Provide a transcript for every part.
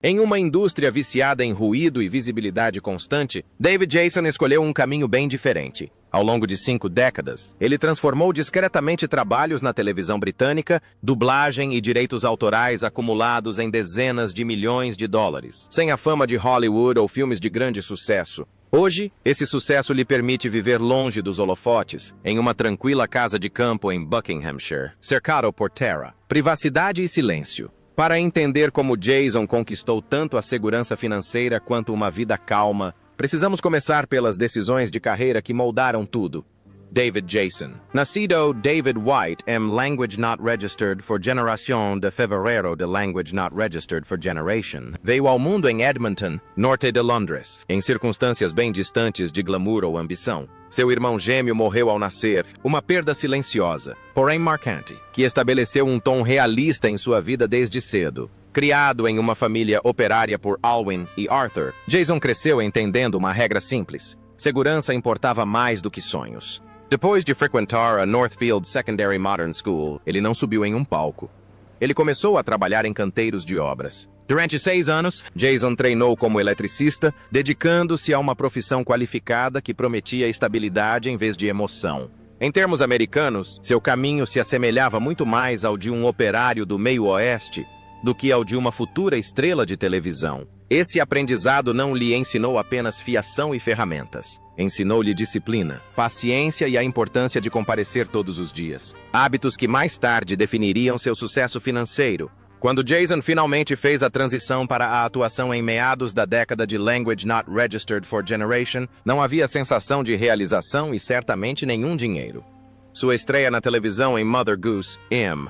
Em uma indústria viciada em ruído e visibilidade constante, David Jason escolheu um caminho bem diferente. Ao longo de 5 décadas, ele transformou discretamente trabalhos na televisão britânica, dublagem e direitos autorais acumulados em dezenas de milhões de dólares, sem a fama de Hollywood ou filmes de grande sucesso. Hoje, esse sucesso lhe permite viver longe dos holofotes, em uma tranquila casa de campo em Buckinghamshire, cercado por terra, privacidade e silêncio. Para entender como Jason conquistou tanto a segurança financeira quanto uma vida calma, precisamos começar pelas decisões de carreira que moldaram tudo. David Jason. Nascido David White em Language Not Registered for Generación de Fevereiro de Language Not Registered for Generation, veio ao mundo em Edmonton, norte de Londres, em circunstâncias bem distantes de glamour ou ambição. Seu irmão gêmeo morreu ao nascer, uma perda silenciosa, porém marcante, que estabeleceu um tom realista em sua vida desde cedo. Criado em uma família operária por Alwyn e Arthur, Jason cresceu entendendo uma regra simples: segurança importava mais do que sonhos. Depois de frequentar a Northfield Secondary Modern School, ele não subiu em um palco. Ele começou a trabalhar em canteiros de obras. Durante 6 anos, Jason treinou como eletricista, dedicando-se a uma profissão qualificada que prometia estabilidade em vez de emoção. Em termos americanos, seu caminho se assemelhava muito mais ao de um operário do meio-oeste do que ao de uma futura estrela de televisão. Esse aprendizado não lhe ensinou apenas fiação e ferramentas. Ensinou-lhe disciplina, paciência e a importância de comparecer todos os dias. Hábitos que mais tarde definiriam seu sucesso financeiro. Quando Jason finalmente fez a transição para a atuação em meados da década de Language Not Registered for Generation, não havia sensação de realização e certamente nenhum dinheiro. Sua estreia na televisão em Mother Goose, M.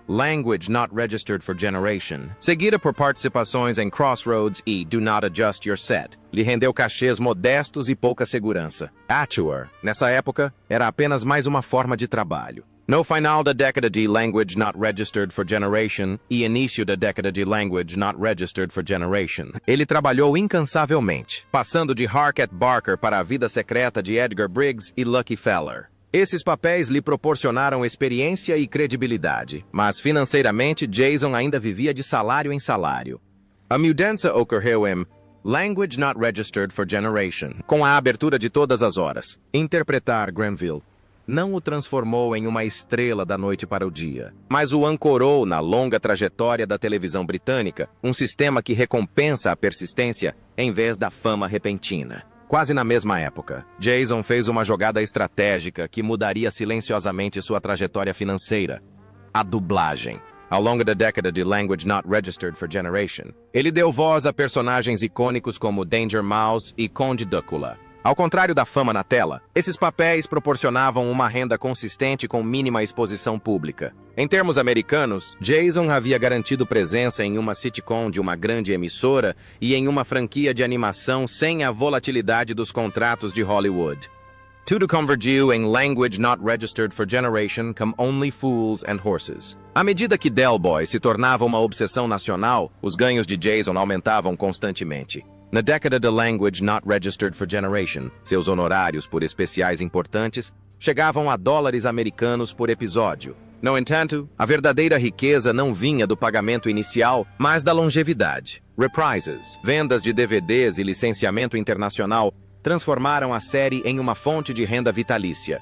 Language Not Registered for Generation, seguida por participações em Crossroads e Do Not Adjust Your Set, lhe rendeu cachês modestos e pouca segurança. Atuar, nessa época, era apenas mais uma forma de trabalho. No final da década de Language Not Registered for Generation e início da década de Language Not Registered for Generation, ele trabalhou incansavelmente, passando de Harket Barker para a vida secreta de Edgar Briggs e Lucky Feller. Esses papéis lhe proporcionaram experiência e credibilidade, mas financeiramente Jason ainda vivia de salário em salário. A mudança ocorreu em Language Not Registered for Generation, com a abertura de todas as horas. Interpretar Granville não o transformou em uma estrela da noite para o dia, mas o ancorou na longa trajetória da televisão britânica, um sistema que recompensa a persistência em vez da fama repentina. Quase na mesma época, Jason fez uma jogada estratégica que mudaria silenciosamente sua trajetória financeira: a dublagem. Ao longo da década de Language Not Registered for Generation, ele deu voz a personagens icônicos como Danger Mouse e Conde Drácula. Ao contrário da fama na tela, esses papéis proporcionavam uma renda consistente com mínima exposição pública. Em termos americanos, Jason havia garantido presença em uma sitcom de uma grande emissora e em uma franquia de animação sem a volatilidade dos contratos de Hollywood. Tudo convergiu em Language Not Registered for Generation como Only Fools and Horses. À medida que Del Boy se tornava uma obsessão nacional, os ganhos de Jason aumentavam constantemente. Na década de Language Not Registered for Generation, seus honorários por especiais importantes chegavam a dólares americanos por episódio. No entanto, a verdadeira riqueza não vinha do pagamento inicial, mas da longevidade. Reprises, vendas de DVDs e licenciamento internacional transformaram a série em uma fonte de renda vitalícia.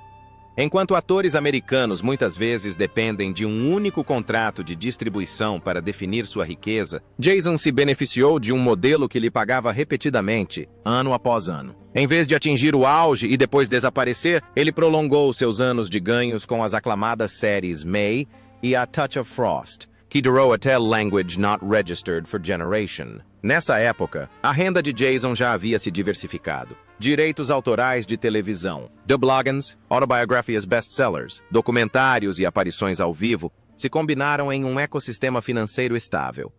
Enquanto atores americanos muitas vezes dependem de um único contrato de distribuição para definir sua riqueza, Jason se beneficiou de um modelo que lhe pagava repetidamente, ano após ano. Em vez de atingir o auge e depois desaparecer, ele prolongou seus anos de ganhos com as aclamadas séries May e A Touch of Frost, que durou até Language Not Registered for Generation. Nessa época, a renda de Jason já havia se diversificado. Direitos autorais de televisão, dublogens, autobiografias best-sellers, documentários e aparições ao vivo se combinaram em um ecossistema financeiro estável.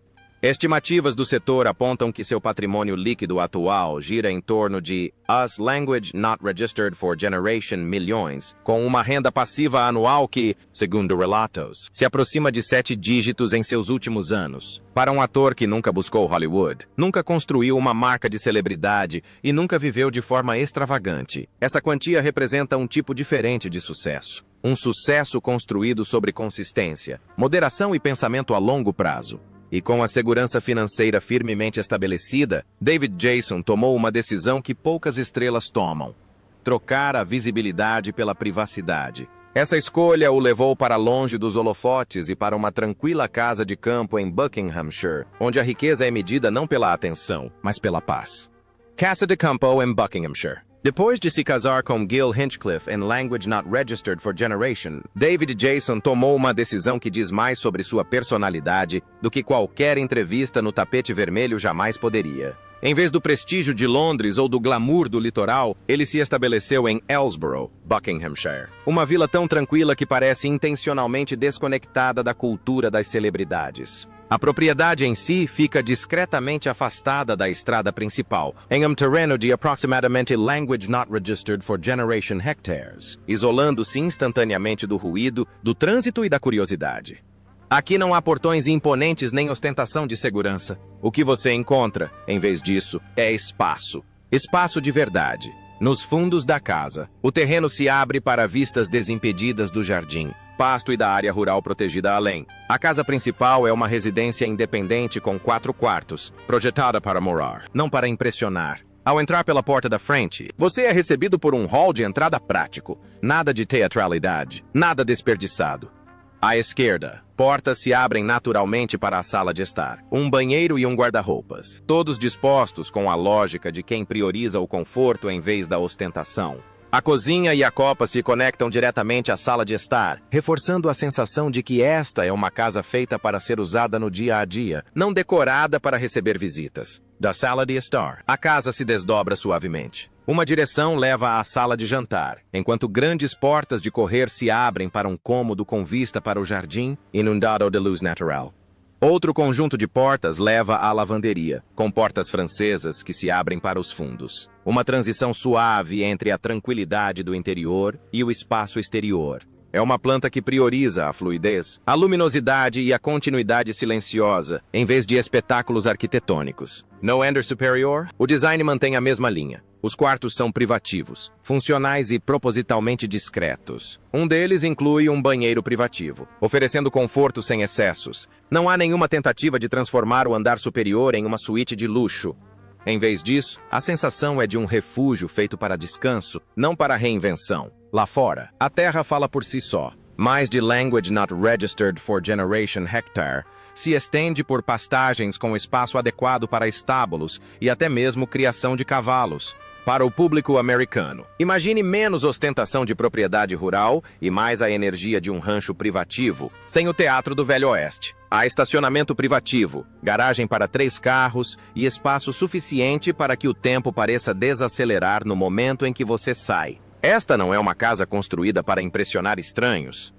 Estimativas do setor apontam que seu patrimônio líquido atual gira em torno de US Language Not Registered for Generation milhões, com uma renda passiva anual que, segundo relatos, se aproxima de 7 dígitos em seus últimos anos. Para um ator que nunca buscou Hollywood, nunca construiu uma marca de celebridade e nunca viveu de forma extravagante, essa quantia representa um tipo diferente de sucesso. Um sucesso construído sobre consistência, moderação e pensamento a longo prazo. E com a segurança financeira firmemente estabelecida, David Jason tomou uma decisão que poucas estrelas tomam: trocar a visibilidade pela privacidade. Essa escolha o levou para longe dos holofotes e para uma tranquila casa de campo em Buckinghamshire, onde a riqueza é medida não pela atenção, mas pela paz. Casa de Campo em Buckinghamshire. Depois de se casar com Gil Hinchcliffe em Language Not Registered for Generation, David Jason tomou uma decisão que diz mais sobre sua personalidade do que qualquer entrevista no tapete vermelho jamais poderia. Em vez do prestígio de Londres ou do glamour do litoral, ele se estabeleceu em Ellsborough, Buckinghamshire. Uma vila tão tranquila que parece intencionalmente desconectada da cultura das celebridades. A propriedade em si fica discretamente afastada da estrada principal, em um terreno de aproximadamente Language Not Registered for Generation hectares, isolando-se instantaneamente do ruído, do trânsito e da curiosidade. Aqui não há portões imponentes nem ostentação de segurança. O que você encontra, em vez disso, é espaço. Espaço de verdade. Nos fundos da casa, o terreno se abre para vistas desimpedidas do jardim, pasto e da área rural protegida além. A casa principal é uma residência independente com 4 quartos, projetada para morar, não para impressionar. Ao entrar pela porta da frente, você é recebido por um hall de entrada prático. Nada de teatralidade, nada desperdiçado. À esquerda, portas se abrem naturalmente para a sala de estar. Um banheiro e um guarda-roupas, todos dispostos com a lógica de quem prioriza o conforto em vez da ostentação. A cozinha e a copa se conectam diretamente à sala de estar, reforçando a sensação de que esta é uma casa feita para ser usada no dia a dia, não decorada para receber visitas. Da sala de estar, a casa se desdobra suavemente. Uma direção leva à sala de jantar, enquanto grandes portas de correr se abrem para um cômodo com vista para o jardim, inundado de luz natural. Outro conjunto de portas leva à lavanderia, com portas francesas que se abrem para os fundos. Uma transição suave entre a tranquilidade do interior e o espaço exterior. É uma planta que prioriza a fluidez, a luminosidade e a continuidade silenciosa, em vez de espetáculos arquitetônicos. No andar superior, o design mantém a mesma linha. Os quartos são privativos, funcionais e propositalmente discretos. Um deles inclui um banheiro privativo, oferecendo conforto sem excessos. Não há nenhuma tentativa de transformar o andar superior em uma suíte de luxo. Em vez disso, a sensação é de um refúgio feito para descanso, não para reinvenção. Lá fora, a terra fala por si só. Mais de Language Not Registered for Generation hectare se estende por pastagens com espaço adequado para estábulos e até mesmo criação de cavalos. Para o público americano, imagine menos ostentação de propriedade rural e mais a energia de um rancho privativo, sem o teatro do Velho Oeste. Há estacionamento privativo, garagem para 3 carros e espaço suficiente para que o tempo pareça desacelerar no momento em que você sai. Esta não é uma casa construída para impressionar estranhos.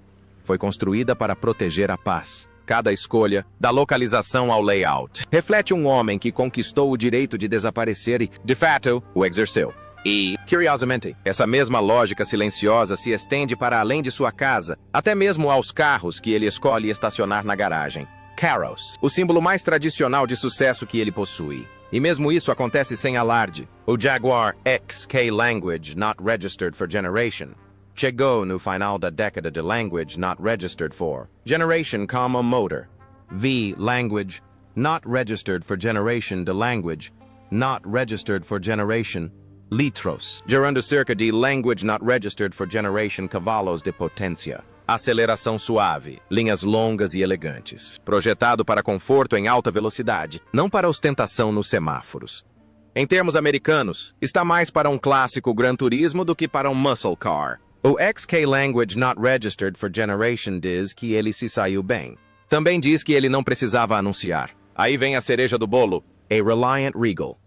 Foi construída para proteger a paz. Cada escolha, da localização ao layout, reflete um homem que conquistou o direito de desaparecer e, de fato, o exerceu. E, curiosamente, essa mesma lógica silenciosa se estende para além de sua casa, até mesmo aos carros que ele escolhe estacionar na garagem. Caros, o símbolo mais tradicional de sucesso que ele possui. E mesmo isso acontece sem alarde. O Jaguar XK Language Not Registered for Generation chegou no final da década de Language Not Registered for Generation como motor. V Language Not Registered for Generation de Language Not Registered for Generation litros, gerando cerca de Language Not Registered for Generation cavalos de potência. Aceleração suave, linhas longas e elegantes. Projetado para conforto em alta velocidade, não para ostentação nos semáforos. Em termos americanos, está mais para um clássico Gran Turismo do que para um muscle car. O XK Language Not Registered for Generation diz que ele se saiu bem. Também diz que ele não precisava anunciar. Aí vem a cereja do bolo, a Reliant Regal.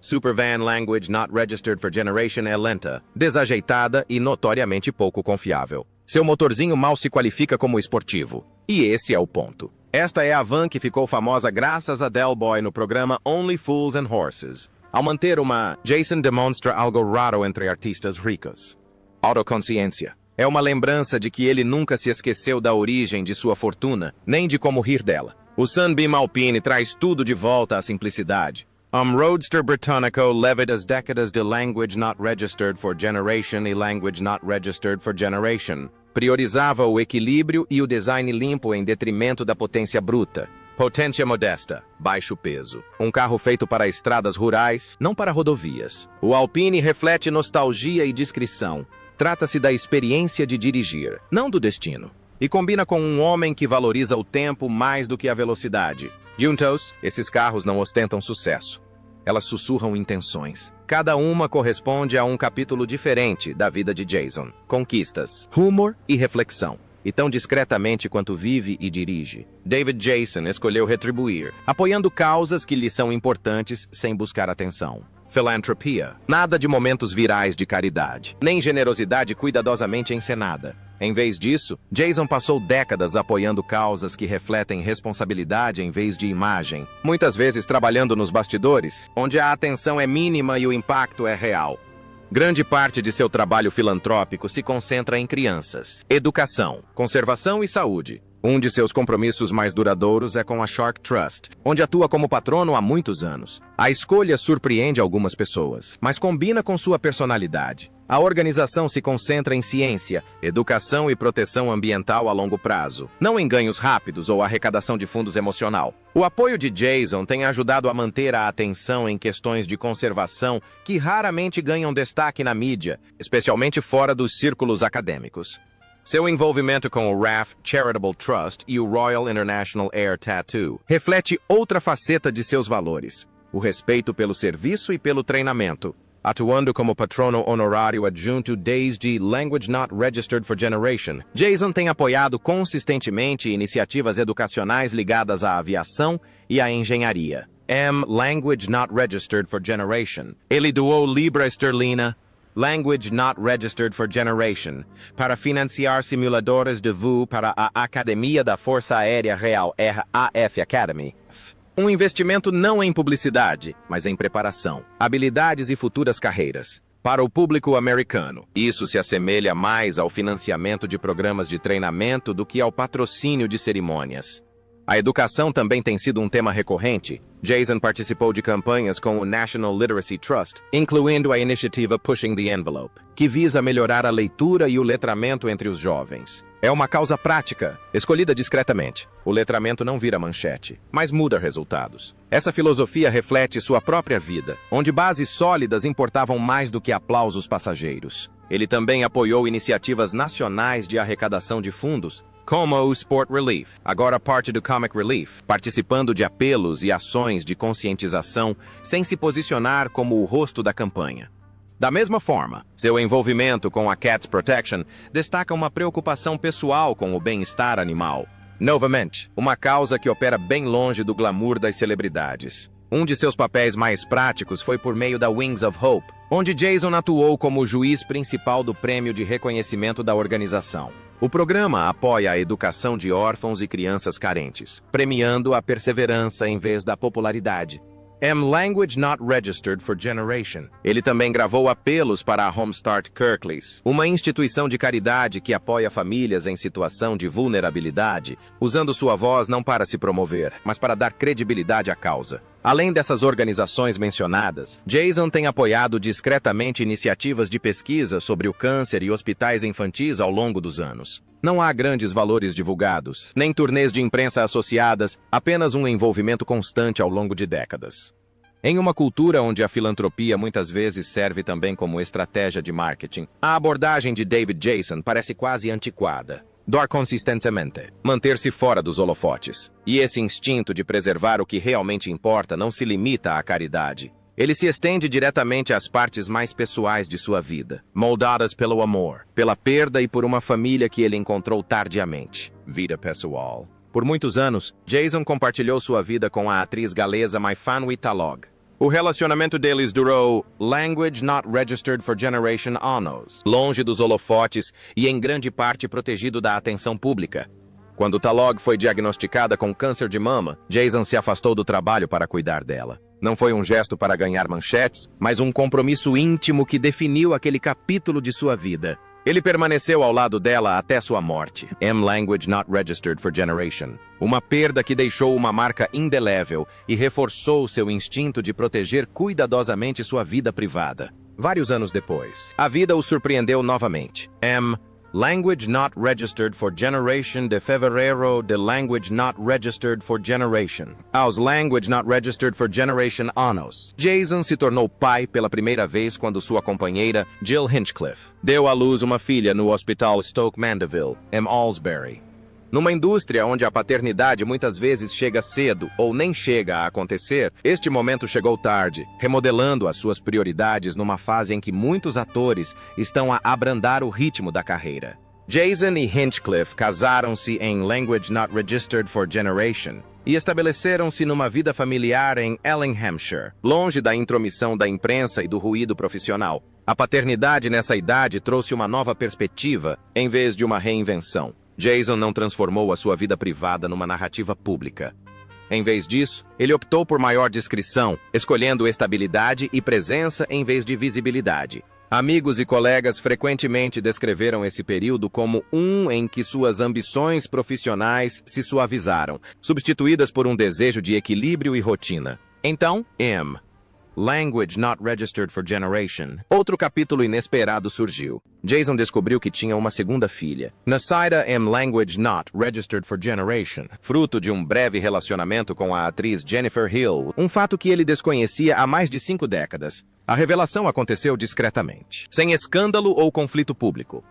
Supervan Language Not Registered for Generation é lenta, desajeitada e notoriamente pouco confiável. Seu motorzinho mal se qualifica como esportivo. E esse é o ponto. Esta é a van que ficou famosa graças a Del Boy no programa Only Fools and Horses. Ao manter uma, Jason demonstra algo raro entre artistas ricos. Autoconsciência. É uma lembrança de que ele nunca se esqueceu da origem de sua fortuna, nem de como rir dela. O Sunbeam Alpine traz tudo de volta à simplicidade. Roadster Britannico leva as décadas de Language Not Registered for Generation e Language Not Registered for Generation. Priorizava o equilíbrio e o design limpo em detrimento da potência bruta. Potência modesta, baixo peso. Um carro feito para estradas rurais, não para rodovias. O Alpine reflete nostalgia e discrição. Trata-se da experiência de dirigir, não do destino. E combina com um homem que valoriza o tempo mais do que a velocidade. Juntos, esses carros não ostentam sucesso. Elas sussurram intenções. Cada uma corresponde a um capítulo diferente da vida de Jason. Conquistas, humor e reflexão. E tão discretamente quanto vive e dirige. David Jason escolheu retribuir, apoiando causas que lhe são importantes sem buscar atenção. Filantropia. Nada de momentos virais de caridade, nem generosidade cuidadosamente encenada. Em vez disso, Jason passou décadas apoiando causas que refletem responsabilidade em vez de imagem, muitas vezes trabalhando nos bastidores, onde a atenção é mínima e o impacto é real. Grande parte de seu trabalho filantrópico se concentra em crianças, educação, conservação e saúde. Um de seus compromissos mais duradouros é com a Shark Trust, onde atua como patrono há muitos anos. A escolha surpreende algumas pessoas, mas combina com sua personalidade. A organização se concentra em ciência, educação e proteção ambiental a longo prazo, não em ganhos rápidos ou arrecadação de fundos emocional. O apoio de Jason tem ajudado a manter a atenção em questões de conservação que raramente ganham destaque na mídia, especialmente fora dos círculos acadêmicos. Seu envolvimento com o RAF Charitable Trust e o Royal International Air Tattoo reflete outra faceta de seus valores, o respeito pelo serviço e pelo treinamento. Atuando como patrono honorário adjunto desde Language Not Registered for Generation, Jason tem apoiado consistentemente iniciativas educacionais ligadas à aviação e à engenharia. Language Not Registered for Generation. Ele doou libra esterlina, Language Not Registered for Generation, para financiar simuladores de voo para a Academia da Força Aérea Real RAF Academy. Um investimento não em publicidade, mas em preparação, habilidades e futuras carreiras. Para o público americano, isso se assemelha mais ao financiamento de programas de treinamento do que ao patrocínio de cerimônias. A educação também tem sido um tema recorrente. Jason participou de campanhas com o National Literacy Trust, incluindo a iniciativa Pushing the Envelope, que visa melhorar a leitura e o letramento entre os jovens. É uma causa prática, escolhida discretamente. O letramento não vira manchete, mas muda resultados. Essa filosofia reflete sua própria vida, onde bases sólidas importavam mais do que aplausos passageiros. Ele também apoiou iniciativas nacionais de arrecadação de fundos, como o Sport Relief, agora parte do Comic Relief, participando de apelos e ações de conscientização sem se posicionar como o rosto da campanha. Da mesma forma, seu envolvimento com a Cats Protection destaca uma preocupação pessoal com o bem-estar animal. Novamente, uma causa que opera bem longe do glamour das celebridades. Um de seus papéis mais práticos foi por meio da Wings of Hope, onde Jason atuou como juiz principal do prêmio de reconhecimento da organização. O programa apoia a educação de órfãos e crianças carentes, premiando a perseverança em vez da popularidade. Language Not Registered for Generation. Ele também gravou apelos para a Homestart Kirklees, uma instituição de caridade que apoia famílias em situação de vulnerabilidade, usando sua voz não para se promover, mas para dar credibilidade à causa. Além dessas organizações mencionadas, Jason tem apoiado discretamente iniciativas de pesquisa sobre o câncer e hospitais infantis ao longo dos anos. Não há grandes valores divulgados, nem turnês de imprensa associadas, apenas um envolvimento constante ao longo de décadas. Em uma cultura onde a filantropia muitas vezes serve também como estratégia de marketing, a abordagem de David Jason parece quase antiquada. Dar consistentemente, manter-se fora dos holofotes. E esse instinto de preservar o que realmente importa não se limita à caridade. Ele se estende diretamente às partes mais pessoais de sua vida, moldadas pelo amor, pela perda e por uma família que ele encontrou tardiamente. Vida pessoal. Por muitos anos, Jason compartilhou sua vida com a atriz galesa Myfanwy Talog. O relacionamento deles durou Language Not Registered for Generation anos, longe dos holofotes e em grande parte protegido da atenção pública. Quando Talog foi diagnosticada com câncer de mama, Jason se afastou do trabalho para cuidar dela. Não foi um gesto para ganhar manchetes, mas um compromisso íntimo que definiu aquele capítulo de sua vida. Ele permaneceu ao lado dela até sua morte. Language Not Registered for Generation. Uma perda que deixou uma marca indelével e reforçou seu instinto de proteger cuidadosamente sua vida privada. Vários anos depois, a vida o surpreendeu novamente. Language not registered for generation de fevereiro de language not registered for generation. Aos language not registered for generation anos. Jason se tornou pai pela primeira vez quando sua companheira, Jill Hinchcliffe, deu à luz uma filha no Hospital Stoke Mandeville, em Aylesbury. Numa indústria onde a paternidade muitas vezes chega cedo ou nem chega a acontecer, este momento chegou tarde, remodelando as suas prioridades numa fase em que muitos atores estão a abrandar o ritmo da carreira. Jason e Hinchcliffe casaram-se em Language Not Registered for Generation e estabeleceram-se numa vida familiar em Ellinghamshire, longe da intromissão da imprensa e do ruído profissional. A paternidade nessa idade trouxe uma nova perspectiva, em vez de uma reinvenção. Jason não transformou a sua vida privada numa narrativa pública. Em vez disso, ele optou por maior discrição, escolhendo estabilidade e presença em vez de visibilidade. Amigos e colegas frequentemente descreveram esse período como um em que suas ambições profissionais se suavizaram, substituídas por um desejo de equilíbrio e rotina. Então, Language Not Registered for Generation. Outro capítulo inesperado surgiu. Jason descobriu que tinha uma segunda filha, nascida em Language Not Registered for Generation, fruto de um breve relacionamento com a atriz Jennifer Hill, um fato que ele desconhecia há mais de 5 décadas. A revelação aconteceu discretamente, sem escândalo ou conflito público.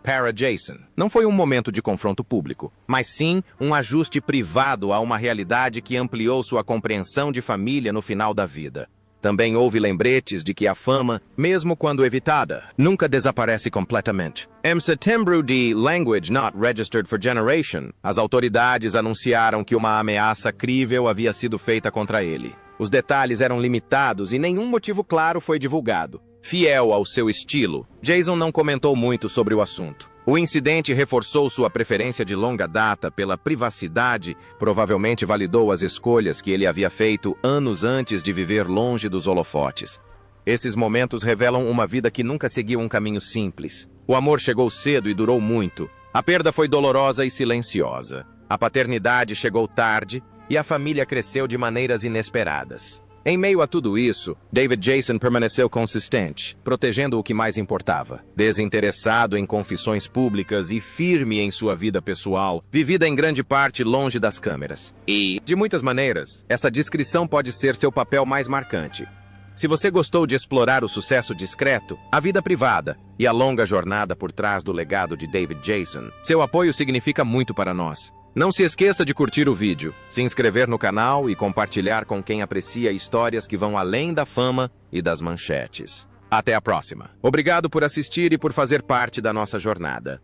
Para Jason, não foi um momento de confronto público, mas sim um ajuste privado a uma realidade que ampliou sua compreensão de família no final da vida. Também houve lembretes de que a fama, mesmo quando evitada, nunca desaparece completamente. Em setembro de Language Not Registered for Generation, as autoridades anunciaram que uma ameaça crível havia sido feita contra ele. Os detalhes eram limitados e nenhum motivo claro foi divulgado. Fiel ao seu estilo, Jason não comentou muito sobre o assunto. O incidente reforçou sua preferência de longa data pela privacidade, provavelmente validou as escolhas que ele havia feito anos antes de viver longe dos holofotes. Esses momentos revelam uma vida que nunca seguiu um caminho simples. O amor chegou cedo e durou muito. A perda foi dolorosa e silenciosa. A paternidade chegou tarde e a família cresceu de maneiras inesperadas. Em meio a tudo isso, David Jason permaneceu consistente, protegendo o que mais importava. Desinteressado em confissões públicas e firme em sua vida pessoal, vivida em grande parte longe das câmeras. E, de muitas maneiras, essa discrição pode ser seu papel mais marcante. Se você gostou de explorar o sucesso discreto, a vida privada e a longa jornada por trás do legado de David Jason, seu apoio significa muito para nós. Não se esqueça de curtir o vídeo, se inscrever no canal e compartilhar com quem aprecia histórias que vão além da fama e das manchetes. Até a próxima. Obrigado por assistir e por fazer parte da nossa jornada.